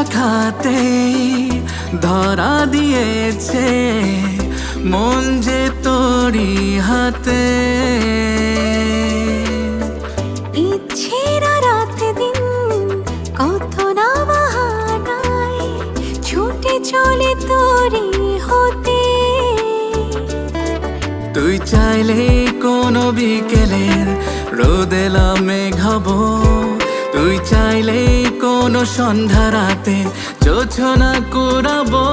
দেখাতে ধরা দিয়েছে মন যে তোরই হাতে। ইচ্ছের রাত দিন কত না বাহানায় ছুটে চলে তোরই হতে। তুই চাইলে কোনো বিকেলের রোদেলা মেঘ হব, তুই চাইলে কোনো সন্ধ্যা রাতে জোছনা কুড়াবো।